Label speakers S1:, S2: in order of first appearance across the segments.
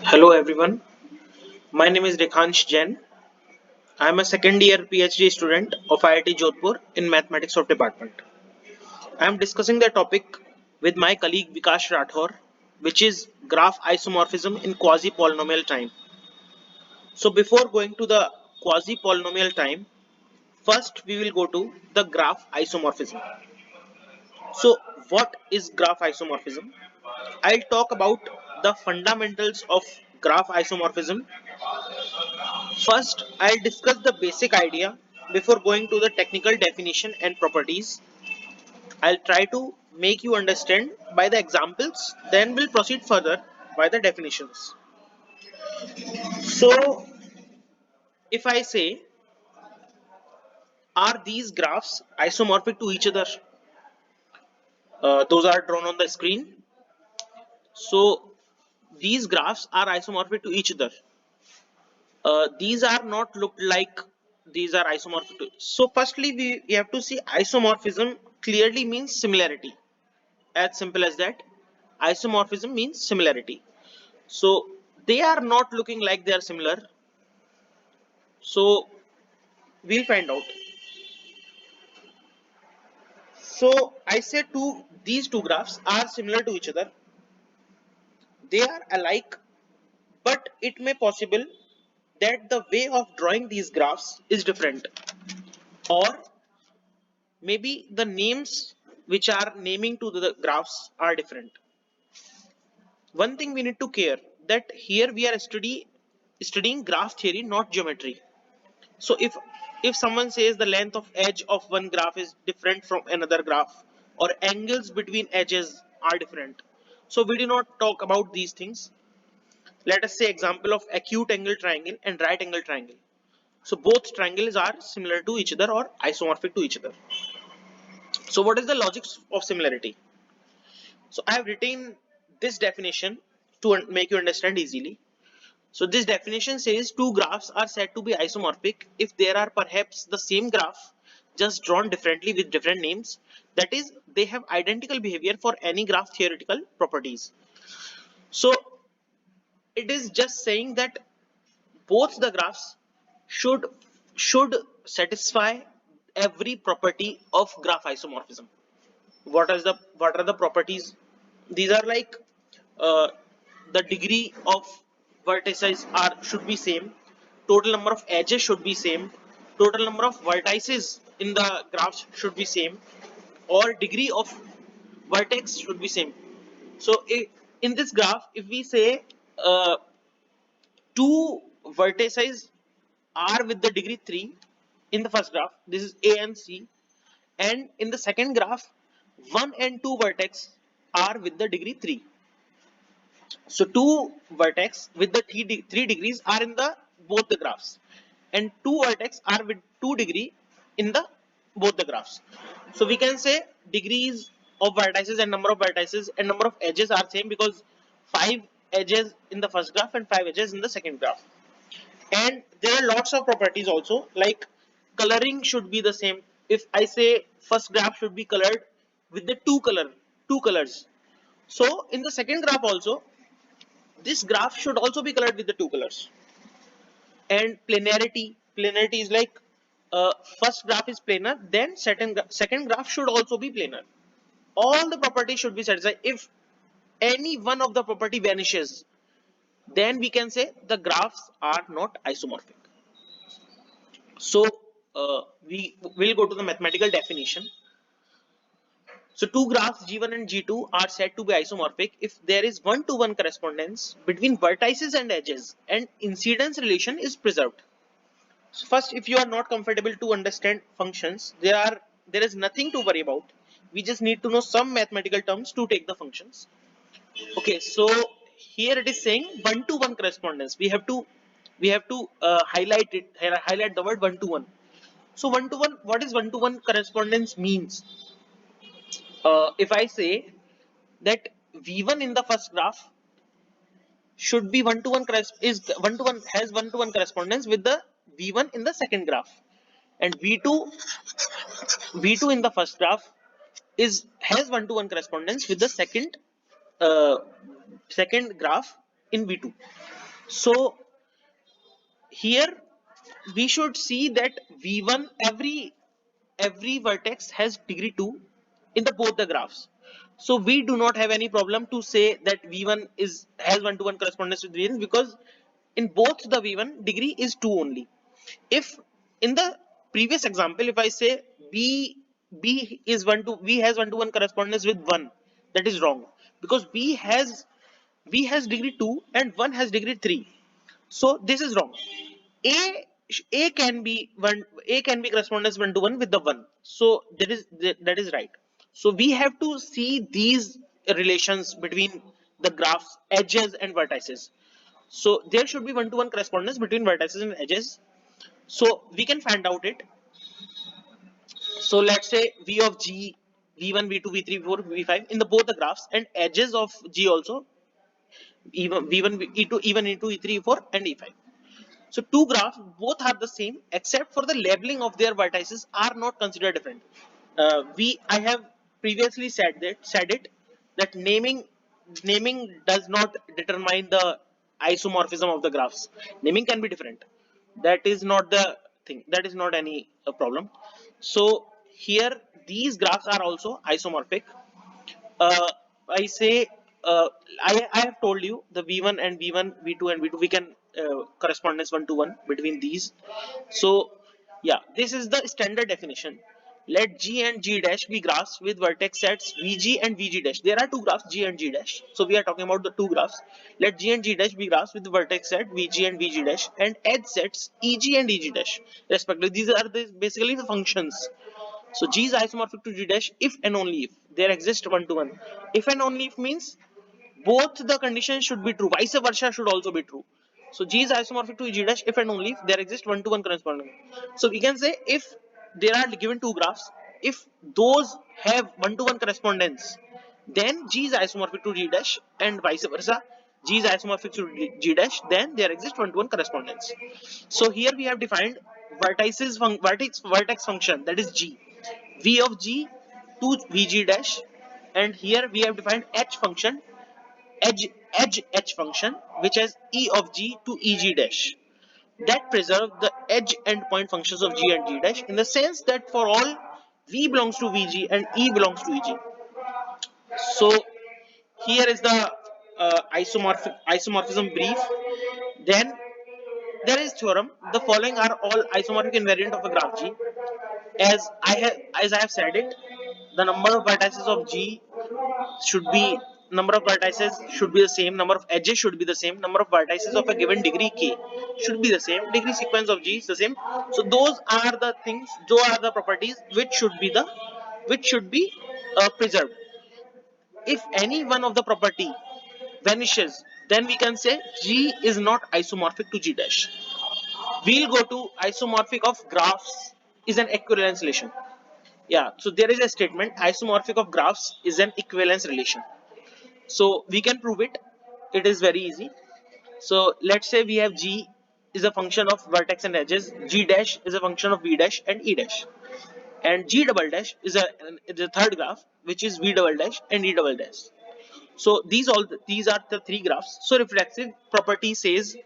S1: Hello everyone, my name is Rekhansh Jain. I am a second year PhD student of IIT Jodhpur in Mathematics of Department. I am discussing the topic with my colleague Vikash Rathore, which is graph isomorphism in quasi-polynomial time. So before going to the quasi-polynomial time, first we will go to the graph isomorphism. So what is graph isomorphism? I'll talk about the fundamentals of graph isomorphism. First, I'll discuss the basic idea before going to the technical definition and properties. I'll try to make you understand by the examples, then we'll proceed further by the definitions. So, if I say, are these graphs isomorphic to each other? Those are drawn on the screen. So, these graphs are isomorphic to each other. These are not looked like these are isomorphic to. So, firstly, we have to see isomorphism clearly means similarity. As simple as that. Isomorphism means similarity. So they are not looking like they are similar. So we'll find out. So I say these two graphs are similar to each other. They are alike, but it may possible that the way of drawing these graphs is different, or maybe the names which are naming to the graphs are different. One thing we need to care that here we are studying graph theory, not geometry. So if someone says the length of edge of one graph is different from another graph, or angles between edges are different, so we do not talk about these things. Let us say example of acute angle triangle and right angle triangle. So both triangles are similar to each other or isomorphic to each other. So what is the logic of similarity? So I have written this definition to make you understand easily. So this definition says two graphs are said to be isomorphic if there are perhaps the same graph just drawn differently with different names. That is, they have identical behavior for any graph theoretical properties. So it is just saying that both the graphs should satisfy every property of graph isomorphism. What are the properties? These are like uh, the degree of vertices are should be same, total number of edges should be same, total number of vertices in the graphs should be same, or degree of vertex should be same. So in this graph, if we say uh, two vertices are with the degree 3 in the first graph, this is A and C, and in the second graph 1 and 2 vertex are with the degree 3. So two vertex with the 3 degrees are in the both the graphs, and two vertex are with 2 degree in the both the graphs. So we can say degrees of vertices and number of vertices and number of edges are same, because 5 edges in the first graph and 5 edges in the second graph. And there are lots of properties also, like coloring should be the same. If I say first graph should be colored with the two colors, so in the second graph also this graph should also be colored with the two colors. And planarity is like first graph is planar, then second graph should also be planar. All the properties should be satisfied. If any one of the property vanishes, then we can say the graphs are not isomorphic. So we will go to the mathematical definition. So two graphs G1 and G2 are said to be isomorphic if there is one-to-one correspondence between vertices and edges and incidence relation is preserved. So first, if you are not comfortable to understand functions, there is nothing to worry about. We just need to know some mathematical terms to take the functions. Okay, so here it is saying one-to-one correspondence. We have to highlight the word one-to-one. So one-to-one, what is one-to-one correspondence means? If I say that V1 in the first graph should be one to one has one to one correspondence with the V1 in the second graph, and V2 in the first graph has one-to-one correspondence with the uh, second graph in V2. So here we should see that V1, every vertex has degree 2 in the both the graphs. So we do not have any problem to say that V1 has one-to-one correspondence with V1, because in both the V1 degree is 2 only. If in the previous example, if I say B has one-to-one correspondence with 1, that is wrong, because B has degree 2 and 1 has degree 3. So this is wrong. A can be correspondence one to one with the one. So that is right. So we have to see these relations between the graphs, edges and vertices. So there should be one to one correspondence between vertices and edges. So we can find out it. So let's say V of G, V1, V2, V3, V4, V5 in the both the graphs, and edges of G also, even V1, E2, even E2, E3, E4 and E5. So two graphs both are the same, except for the labeling of their vertices are not considered different. I have previously said it that naming does not determine the isomorphism of the graphs. Naming can be different. That is not the thing. That is not any problem. So here these graphs are also isomorphic. uh, I say, uh, I have told you the V1 and V1, V2 and V2, we can correspondence one to one between these. So yeah, this is the standard definition. Let G and G dash be graphs with vertex sets VG and VG dash. There are two graphs G and G dash. So we are talking about the two graphs. Let G and G dash be graphs with vertex set VG and VG dash and edge sets EG and EG dash respectively. These are basically the functions. So G is isomorphic to G dash if and only if there exists one to one. If and only if means both the conditions should be true. Vice versa should also be true. So G is isomorphic to G dash if and only if there exists one to one correspondence. So we can say if there are given two graphs, if those have one to one correspondence, then G is isomorphic to G dash and vice versa. G is isomorphic to G dash, then there exists one to one correspondence. So here we have defined vertex function, that is G, V of G to Vg dash, and here we have defined H function, edge H function, which has E of G to Eg dash, that preserve the edge endpoint functions of G and G dash in the sense that for all V belongs to Vg and E belongs to Eg. So here is the isomorphism brief. Then there is theorem. The following are all isomorphic invariant of a graph G. As I have said it, the number of vertices of G should be number of vertices should be the same, number of edges should be the same, number of vertices of a given degree k should be the same, degree sequence of G is the same. So those are the things, those are the properties which should be preserved. If any one of the property vanishes, then we can say G is not isomorphic to G dash. We'll go to isomorphic of graphs is an equivalence relation. Yeah, so there is a statement isomorphic of graphs is an equivalence relation. So we can prove it. It is very easy. So let's say we have G is a function of vertex and edges, G dash is a function of V dash and E dash, and G double dash is a third graph which is V double dash and E double dash. So these are the three graphs. So reflexive property says,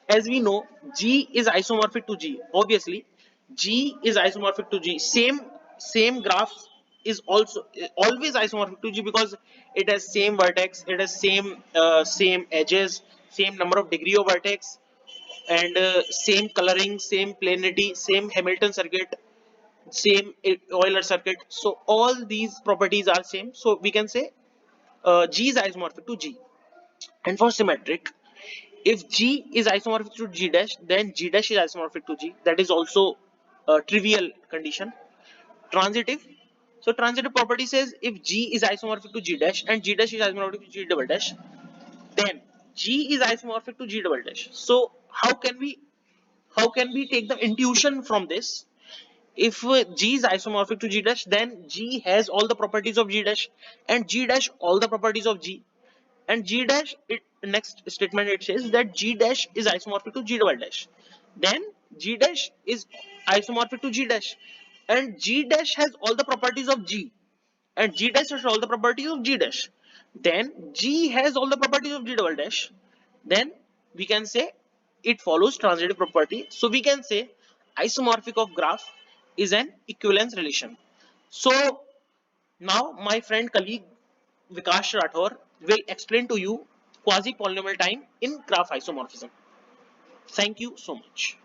S1: as we know, G is isomorphic to G. Obviously, G is isomorphic to G. Same graph is also always isomorphic to G because it has same vertex, it has same edges, same number of degree of vertex, and same coloring, same planarity, same Hamilton circuit, same Euler circuit. So all these properties are same. So we can say G is isomorphic to G. And for symmetric, if G is isomorphic to G dash, then G dash is isomorphic to G. That is also a trivial condition. Transitive. So transitive property says if G is isomorphic to G dash and G dash is isomorphic to G double dash, then G is isomorphic to G double dash. So how can we take the intuition from this? If G is isomorphic to G dash, then G has all the properties of G dash and G dash all the properties of G. And G dash, it next statement it says that G dash is isomorphic to G double dash. Then G dash is isomorphic to G dash, and G dash has all the properties of G, and G dash has all the properties of G dash, then G has all the properties of G double dash, then we can say it follows transitive property. So we can say isomorphic of graph is an equivalence relation. So now my friend colleague Vikash Rathore will explain to you quasi polynomial time in graph isomorphism. Thank you so much.